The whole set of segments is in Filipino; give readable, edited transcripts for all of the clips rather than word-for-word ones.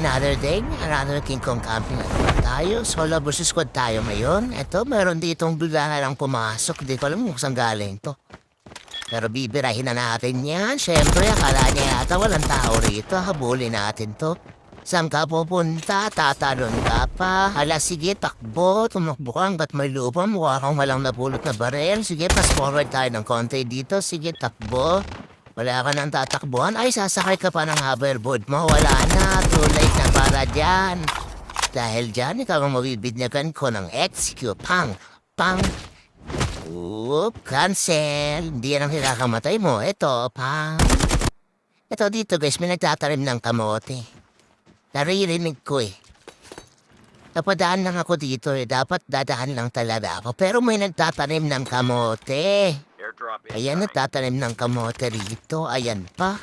another day, another King Kong camping tayo. Solo versus squad tayo ngayon. Ito, meron ditong bigla lang pumasok. Di ko alam kung saan galing to. Pero bibirahin na natin yan. Siyempre, akala niya yata walang tao rito. Habulin natin to. Saan ka pupunta? Tatalon ka pa? Hala, sige, takbo. Tumakbo ka hanggat may lupa. Mukha kang walang napulot na barel. Sige, pass forward tayo ng konti dito. Sige, takbo. Wala ka nang tatakbuhan. Ay, sasakay ka pa ng hoverboard mo. Wala na. Too late na para dyan. Dahil dyan, ikaw ang mabibigyan ko ng execute. Pang! Pang! Oop, cancel. Hindi yan ang hinakamatay mo. Ito, pang. Ito dito guys, may nagtatanim ng kamote. Naririnig ko eh. Napadaan lang ako dito eh. Dapat dadaan lang talaga ako. Pero may nagtatanim ng kamote. Ayan, nagtatanim ng kamote rito. Ayan pa.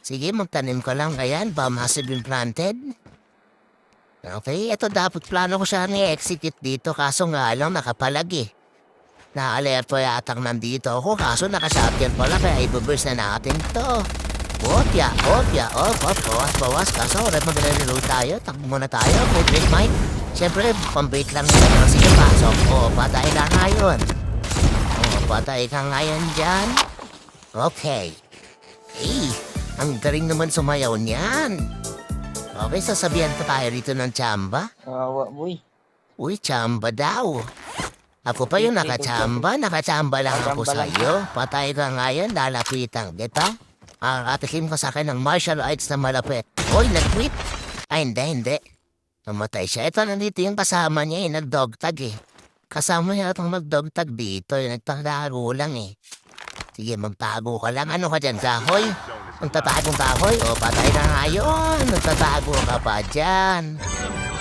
Sige, magtanim ko lang. Ayan, bomb has been planted. Okay, ito dapat plano ko siya ni-execute dito. Kaso nga lang, nakapalag eh. Na-alerto yatang nandito ako. Kaso nakashotgun pala, kaya ibuburst na natin to. Opya, bawas. Kaso, mag-reload tayo. Takbo muna tayo. Okay, break mic. Siyempre, pambait lang nila. Sige, pasok. Patay ka ngayon. Patay ka ngayon dyan. Okay. Eh, ang galing naman sumayaw niyan. Okay, sasabihan pa tayo rito ng tsamba. Boy. Uy, tsamba daw. Ako pa yung nakachamba. Nakachamba lang ako sa'yo. Patay ka ngayon, lalapitan kita. Atikim ka sa akin ng martial arts na malapit. Uy, nag-quit. Ay, hindi. Namatay siya. Ito, nandito yung kasama niya eh. Nag-dogtag eh. Kasama niya itong mag-dogtag dito. Nagtatago lang eh. Sige, magtago ka lang. Ano ka dyan, kahoy? Magtatagong kahoy? Patay na ngayon. Nagtatago ka pa dyan.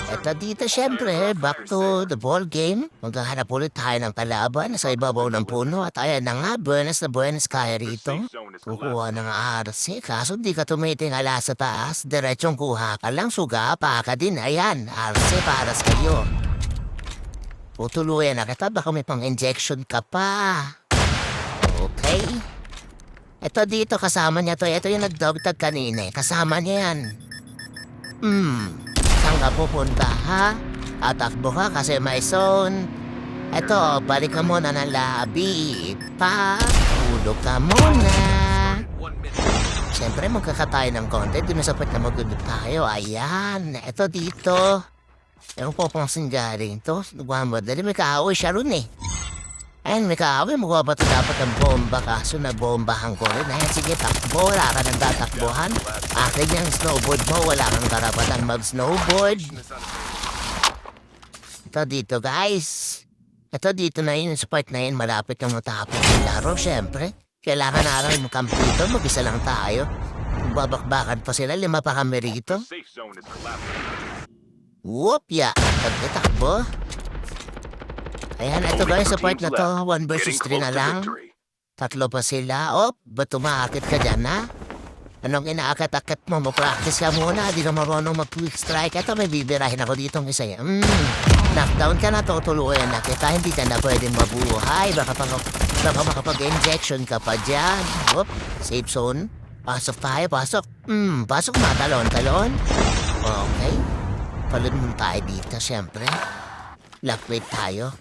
Ito dito, syempre, back to the ball game. Maghahanap ulit tayo ng kalaban sa ibabaw ng puno. At ayan na nga, buenas kaya rito. Kukuha ng RC, kaso di ka tumitingala sa taas. Diretsong kuha ka lang, suga pa ka din. Ayan, RC para sa iyo. Tutuluyan na kita, baka may pang-injection ka pa. Okay. Ito dito, kasama niya to. Ito yung nag-dogtag kanina. Kasama niya yan. Saan ka pupunta, ha? Atakbo ka kasi may zone. Eto, balik ka muna ng labi. Tulog ka muna. Siyempre, magkakatay ng konti. Doon sa part na magulog tayo. Ayan. Eto dito. Ewan po pang singgaring to. Nagmamadali. May kaaway siya ron eh. Ayan, may kaaway. Magawa ba ito dapat ang bomba kaso nabombahan ko rin. Ayan, sige, takbo. Wala ka nang tatakbuhan. Akin yung snowboard mo. Wala kang karapatan mag-snowboard. Ito dito, guys. Ito dito na yun. Sa part na yun, malapit na matapos yung laro, syempre. Kailangan na lang mag-camp dito. Mag-isa lang tayo. Babakbakan pa sila. 5 pa kami rito. Whoopya! Takbo. Ayan, ito guys, sa part na to, 1 versus 3 na lang. 3 pa sila. Ba't tumakit ka dyan, ha? Anong inaakat-akat mo? Mag-practice ka muna. Di na marunong mag-quick strike. Ito, may bibirahin ako dito ng isa yan. Knockdown ka na, tutuluyan na kita. Hindi ka na pwedeng mabuhay. Baka makapag-injection ka pa dyan. Safe zone. Pasok tayo, pasok. Pasok na, talon. Okay. Talon mo tayo dito, siyempre. Lock-rate tayo.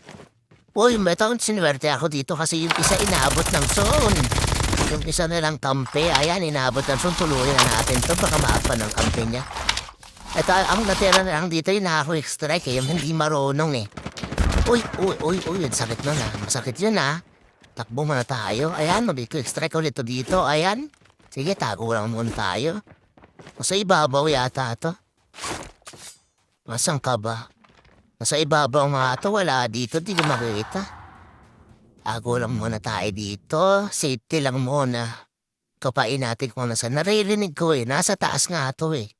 Uy, metong sinuwerte ako dito kasi yung isa inaabot ng zone. Yung isa nilang kampe, ayan, inaabot ng zone. Tuluyan na natin to, baka maapan ng kampe niya. Ito, ang natira na lang dito, yung naka-quick strike yung hindi marunong eh. Uy, sakit nun ah. Masakit yun ah. Takbo muna tayo. Ayan, mag-quick strike ulit to dito. Ayan. Sige, tago lang muna tayo. Nasa ibabaw yata to. Masang ka ba? Nasa ibabaw nga ito, wala dito, di ko makita. Tago lang muna tayo dito, safety lang muna. Kapain natin kung nasa, naririnig ko eh, nasa taas nga ito eh.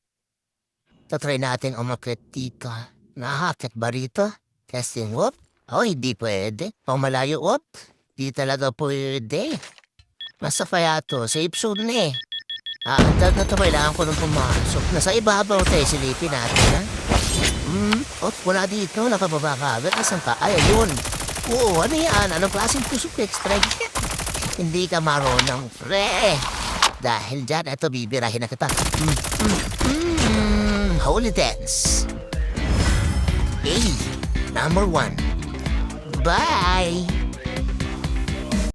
Tatry natin umakit dito. Nakakit ba rito? Testing, whoop. Hindi pwede. Pang malayo, whoop. Di talaga pwede. Nasa kaya to, safe zone na eh. Antag na ito, kailangan ko nung pumasok. Nasa ibabaw tayo, silipin natin ha. Wala dito, nakababa ka agad. Asan ka? Ay, ayun. Oo, ano yan? Anong klaseng quick strike? Hindi ka marunong, pre. Dahil dyan, eto, bibirahin na kita. Holy Dance. A, number 1. Bye!